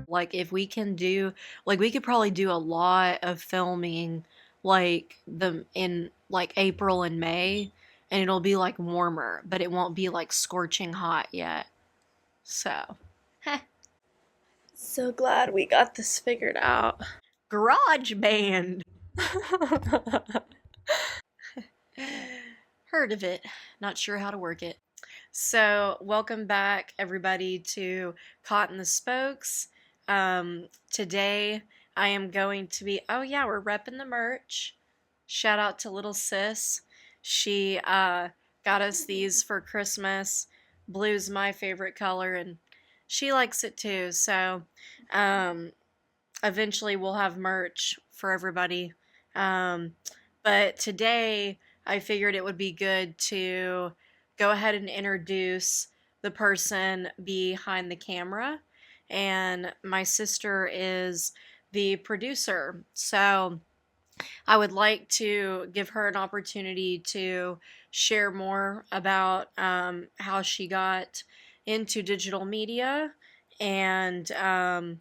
Like if we can do like we could probably do a lot of filming like the in like April and May, and it'll be like warmer, but it won't be like scorching hot yet. So, So glad we got this figured out. garage band. Heard of it. Not sure how to work it. So, welcome back, everybody, to Caught in the Spokes. Today, I am going to be. Oh, yeah, we're repping the merch. Shout out to Little Sis. She got us these for Christmas. Blue's my favorite color, and she likes it too. So, um, eventually, we'll have merch for everybody. Um, but today, I figured it would be good to go ahead and introduce the person behind the camera. And my sister is the producer. So I would like to give her an opportunity to share more about how she got into digital media and and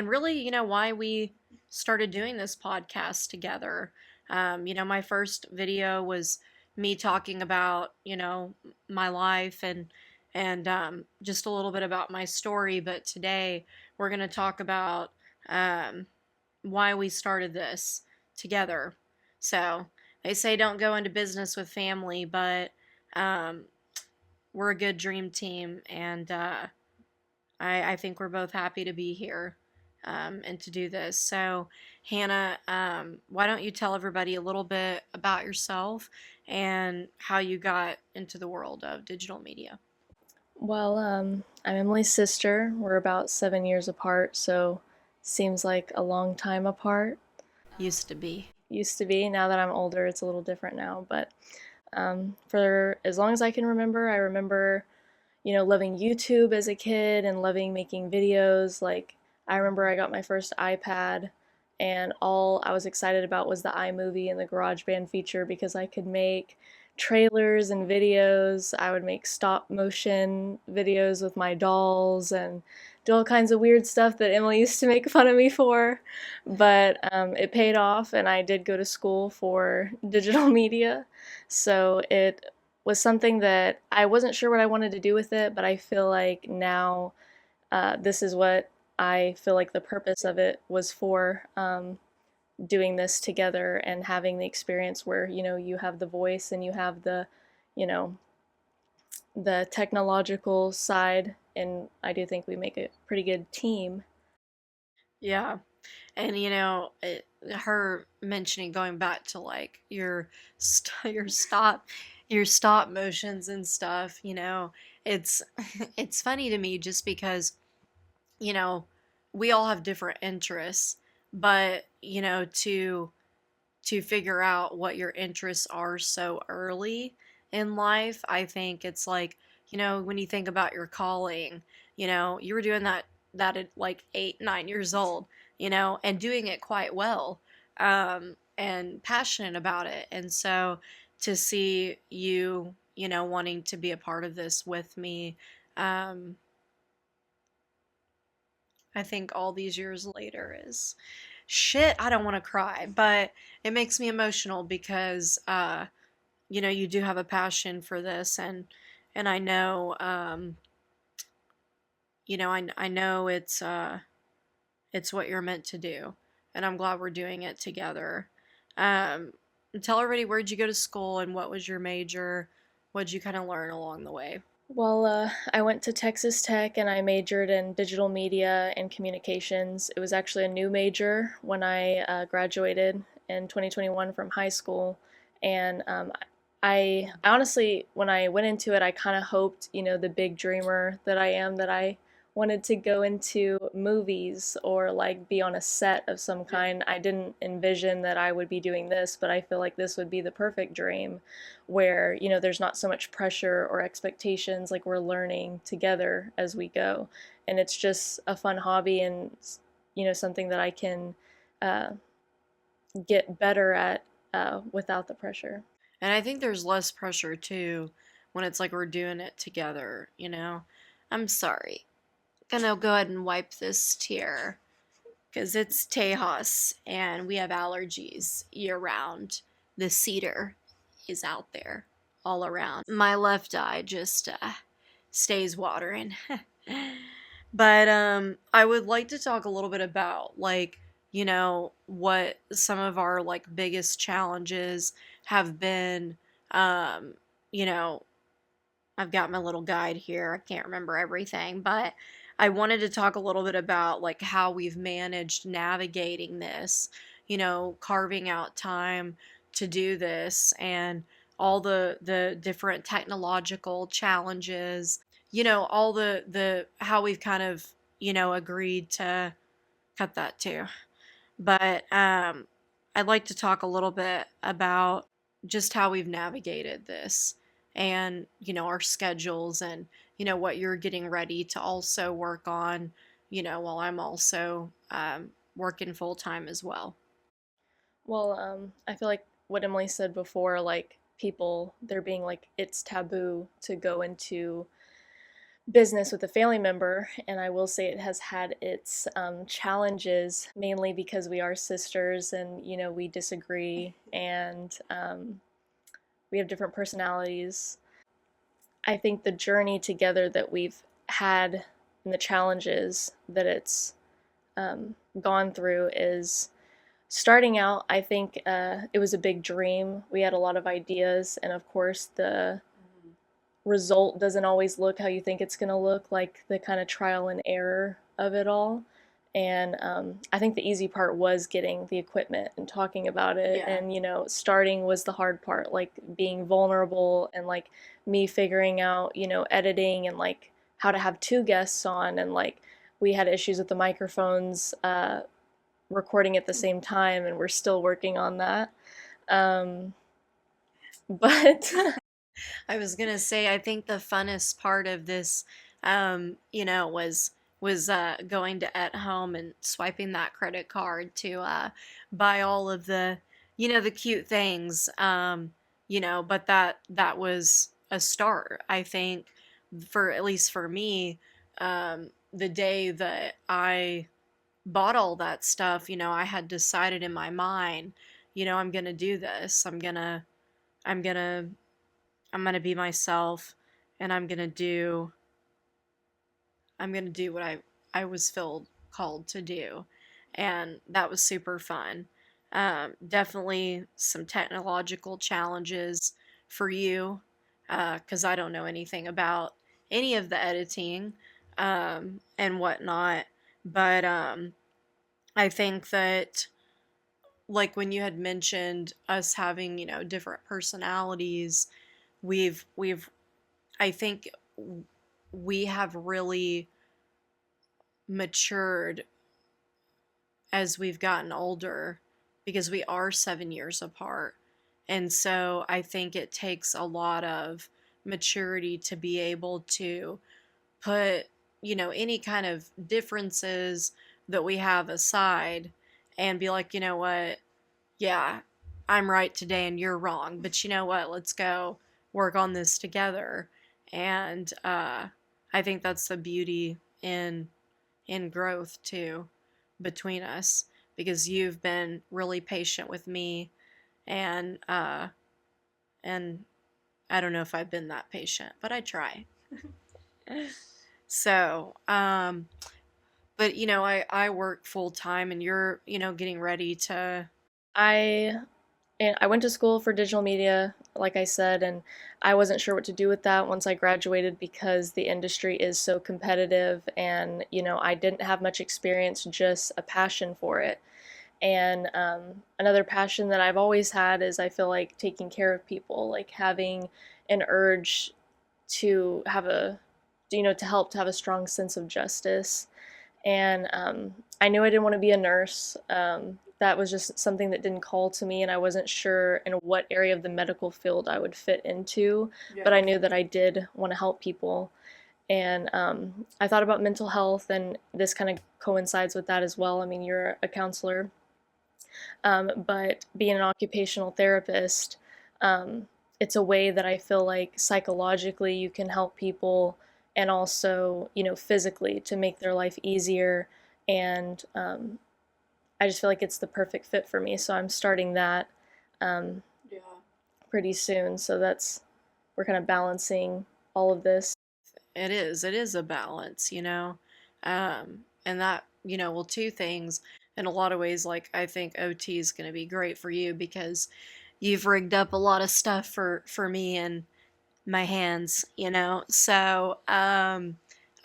really, why we started doing this podcast together. My first video was me talking about, my life and just a little bit about my story. But today we're going to talk about um, why we started this together. So they say don't go into business with family, but um, we're a good dream team, and I think we're both happy to be here and to do this. So, Hannah, why don't you tell everybody a little bit about yourself and how you got into the world of digital media? Well, I'm Emily's sister. We're about 7 years apart, so seems like a long time apart. Used to be. Used to be. Now that I'm older, it's a little different now. But for as long as I can remember, I remember, loving YouTube as a kid and loving making videos. Like, I remember I got my first iPad, and all I was excited about was the iMovie and the GarageBand feature because I could make trailers and videos. I would make stop motion videos with my dolls and do all kinds of weird stuff that Emily used to make fun of me for. But it paid off, and I did go to school for digital media. So it was something that I wasn't sure what I wanted to do with it, but I feel like now this is what I feel like the purpose of it was for, doing this together and having the experience where, you have the voice and you have you know, the technological side. And I do think we make a pretty good team. Yeah. And her mentioning going back to like your stop motions and stuff, it's it's funny to me just because you know we all have different interests, but to figure out what your interests are so early in life, I think it's like, when you think about your calling, you were doing that at like 8, 9 years old, and doing it quite well, and passionate about it. And so to see you, wanting to be a part of this with me, um, I think all these years later is shit. I don't want to cry, but it makes me emotional because you do have a passion for this, and I know I know it's what you're meant to do, and I'm glad we're doing it together. Um, Tell everybody, where'd you go to school and what was your major? What'd you kind of learn along the way? Well, I went to Texas Tech and I majored in digital media and communications. It was actually a new major when I graduated in 2021 from high school. And I honestly, when I went into it, I kind of hoped, the big dreamer that I am, that I wanted to go into movies or like be on a set of some kind. I didn't envision that I would be doing this, but I feel like this would be the perfect dream where, there's not so much pressure or expectations, like we're learning together as we go. And it's just a fun hobby and, something that I can uh, get better at without the pressure. And I think there's less pressure too when it's like we're doing it together, you know? I'm sorry. Gonna go ahead and wipe this tear because it's Tejas and we have allergies year round. The cedar is out there all around. My left eye just stays watering. But I would like to talk a little bit about like, you know, what some of our like biggest challenges have been. Um, you know, I've got my little guide here. I can't remember everything, but I wanted to talk a little bit about like how we've managed navigating this, you know, carving out time to do this and all the different technological challenges, you know, all the how we've kind of, you know, agreed to cut that too. But I'd like to talk a little bit about just how we've navigated this and, you know, our schedules and, you know, what you're getting ready to also work on, you know, while I'm also working full time as well. Well, I feel like what Emily said before, like people, there being like it's taboo to go into business with a family member, and I will say it has had its challenges, mainly because we are sisters and we disagree and we have different personalities. I think the journey together that we've had and the challenges that it's gone through is starting out. I think it was a big dream. We had a lot of ideas, and of course, the result doesn't always look how you think it's going to look, like the kind of trial and error of it all. And I think the easy part was getting the equipment and talking about it. Yeah. And, starting was the hard part, like being vulnerable and like me figuring out, editing and like how to have two guests on. And like we had issues with the microphones recording at the same time, and we're still working on that. Um, but I was gonna say, I think the funnest part of this, you know, was going to at home and swiping that credit card to buy all of the, you know, the cute things. You know, but that was a start. I think for at least for me, the day that I bought all that stuff, you know, I had decided in my mind, you know, I'm gonna do this. I'm gonna I'm gonna be myself, and I'm gonna do what I was filled called to do, and that was super fun. Definitely some technological challenges for you, because I don't know anything about any of the editing and whatnot. But I think that like when you had mentioned us having, you know, different personalities, we've I think we have really matured as we've gotten older because we are 7 years apart. And so I think it takes a lot of maturity to be able to put, you know, any kind of differences that we have aside and be like, you know what, yeah, I'm right today and you're wrong, but you know what, let's go work on this together. And I think that's the beauty in growth too between us because you've been really patient with me and and I don't know if I've been that patient, but I try. So, but you know, I work full time and you're, you know, getting ready to I and I went to school for digital media, like I said, and I wasn't sure what to do with that once I graduated because the industry is so competitive and, I didn't have much experience, just a passion for it. And another passion that I've always had is I feel like taking care of people, like having an urge to have to help to have a strong sense of justice. And I knew I didn't want to be a nurse. That was just something that didn't call to me, and I wasn't sure in what area of the medical field I would fit into. But I knew that I did want to help people. And I thought about mental health, and this kind of coincides with that as well. I mean, you're a counselor, but being an occupational therapist, it's a way that I feel like psychologically you can help people, and also, physically to make their life easier. And I just feel like it's the perfect fit for me. So I'm starting that um, Yeah. pretty soon. So we're kind of balancing all of this. It is. It is a balance, and that, well, two things in a lot of ways. Like, I think OT is going to be great for you because you've rigged up a lot of stuff for me and my hands, So,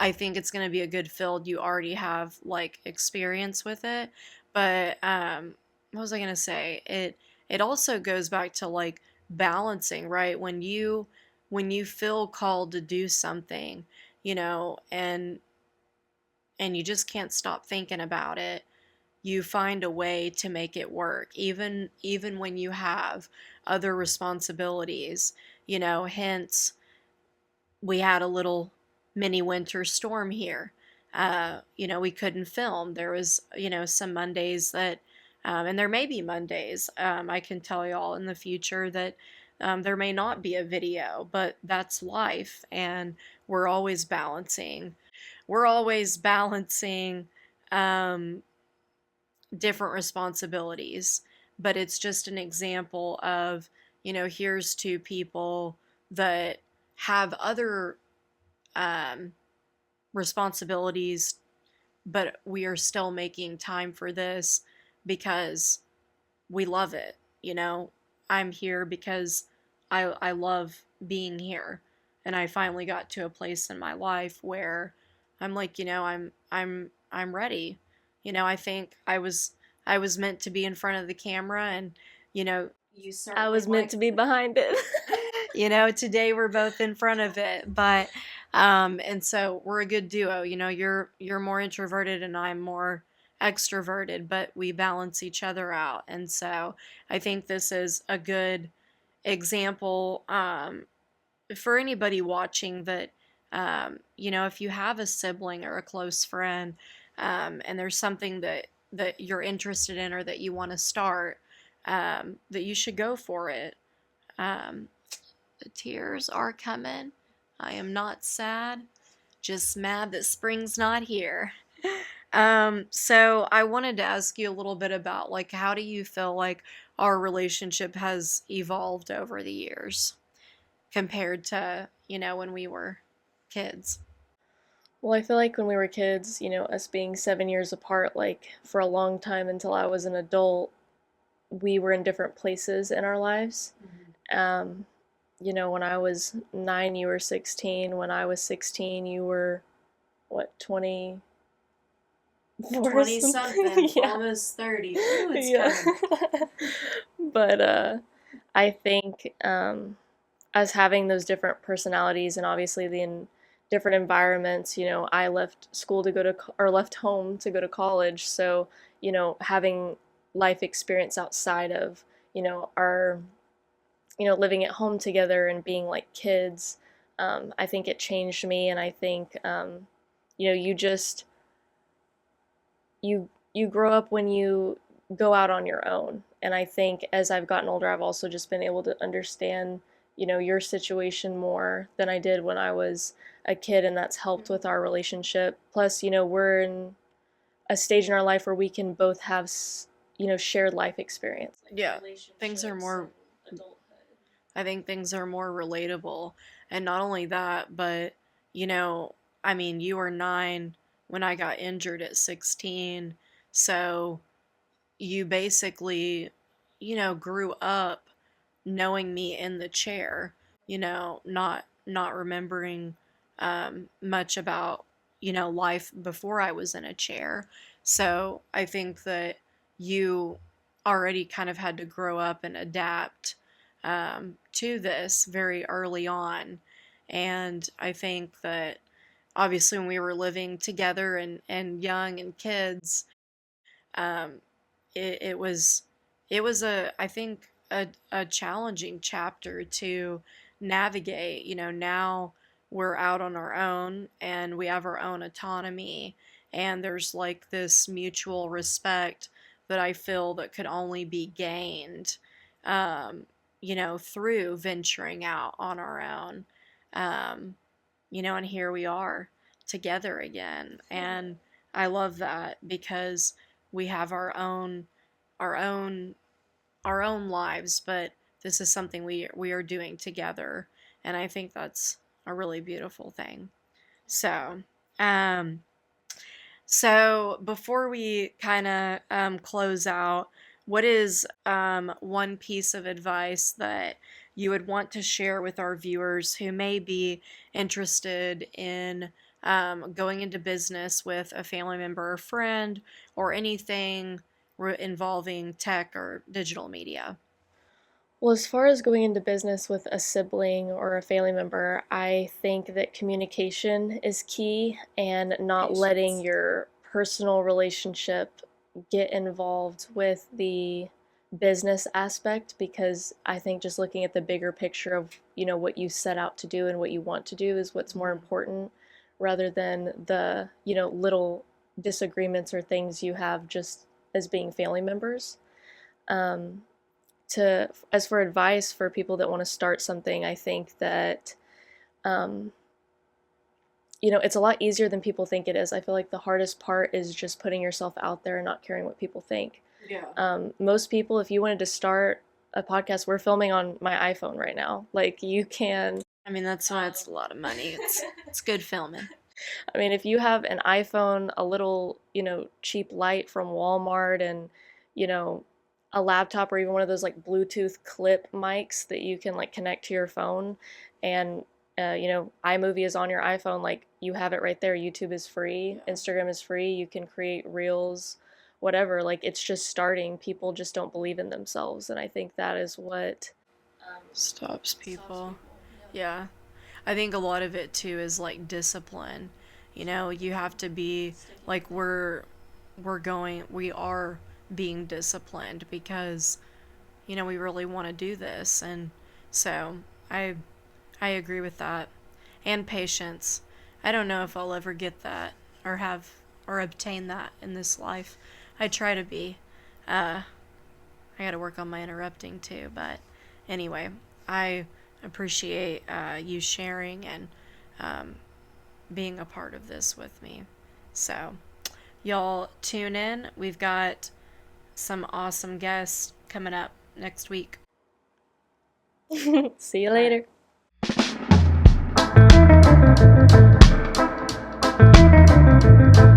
I think it's going to be a good field. You already have like experience with it, but what was I going to say? It also goes back to like balancing, right? When you feel called to do something, and you just can't stop thinking about it, you find a way to make it work, even when you have other responsibilities, hence we had a little mini winter storm here. We couldn't film. There was, some Mondays that, and there may be Mondays, I can tell y'all in the future that there may not be a video, but that's life. And we're always balancing. We're always balancing um, different responsibilities. But it's just an example of, here's two people that have other um, responsibilities, but we are still making time for this because we love it. I'm here because I love being here, and I finally got to a place in my life where I'm like, I'm ready. I think I was meant to be in front of the camera, and you I certainly was meant like to be behind it. today we're both in front of it, but and so we're a good duo. You're more introverted and I'm more extroverted, but we balance each other out. And so I think this is a good example for anybody watching that if you have a sibling or a close friend, and there's something that you're interested in or that you want to start, that you should go for it. Um, the tears are coming. I am not sad, just mad that spring's not here. So I wanted to ask you a little bit about like how do you feel like our relationship has evolved over the years compared to, when we were kids? Well, I feel like when we were kids, us being 7 years apart, like for a long time until I was an adult, we were in different places in our lives. Um, when I was 9, you were 16. When I was 16, you were, what, 24 or 20 something? something, Yeah. almost 30. Ooh, it's Yeah. coming. But I think us having those different personalities and obviously in different environments, I left school to go to, or left home to go to college. So, having life experience outside of, our living at home together and being like kids, I think it changed me. And I think, you just, you grow up when you go out on your own. And I think as I've gotten older, I've also just been able to understand, your situation more than I did when I was a kid. And that's helped with our relationship. Plus, we're in a stage in our life where we can both have, shared life experience, like Yeah, things are relationships more, and adulthood. I think things are more relatable. And not only that, but, you know, I mean, you were 9 when I got injured at 16. So you basically, grew up knowing me in the chair, not remembering much about, life before I was in a chair. So I think that you already kind of had to grow up and adapt to this very early on. And I think that obviously when we were living together and young and kids, um, it was I think a challenging chapter to navigate. Now we're out on our own and we have our own autonomy, and there's like this mutual respect that I feel that could only be gained. Um, through venturing out on our own. Um, and here we are together again. And I love that because we have our own, our own lives, but this is something we are doing together. And I think that's a really beautiful thing. So, um, so before we kind of close out, what is one piece of advice that you would want to share with our viewers who may be interested in going into business with a family member or friend or anything involving tech or digital media? Well, as far as going into business with a sibling or a family member, I think that communication is key and not letting Patience. your personal relationship get involved with the business aspect, because I think just looking at the bigger picture of, what you set out to do and what you want to do is what's more Mhm. important, rather than the, little disagreements or things you have just as being family members. Um, to As for advice for people that want to start something, I think that um, it's a lot easier than people think it is. I feel like the hardest part is just putting yourself out there and not caring what people think. Yeah. Most people, if you wanted to start a podcast, we're filming on my iPhone right now. Like, you can. I mean, that's why it's a lot of money. It's good filming. I mean, if you have an iPhone, a little, cheap light from Walmart, and, you know, a laptop, or even one of those like Bluetooth clip mics that you can like connect to your phone, and, iMovie is on your iPhone, like, you have it right there. YouTube is free, Yeah. Instagram is free, you can create reels, whatever. Like, it's just starting. People just don't believe in themselves. And I think that is what Stops people. Yeah. I think a lot of it too is like discipline. You have to be like we are being disciplined because we really want to do this, and so I agree with that. And patience. I don't know if I'll ever get that or have or obtain that in this life. I try to be. Uh I got to work on my interrupting too, but anyway, I appreciate you sharing and um, being a part of this with me. So, y'all tune in. We've got some awesome guests coming up next week. see you All right. later.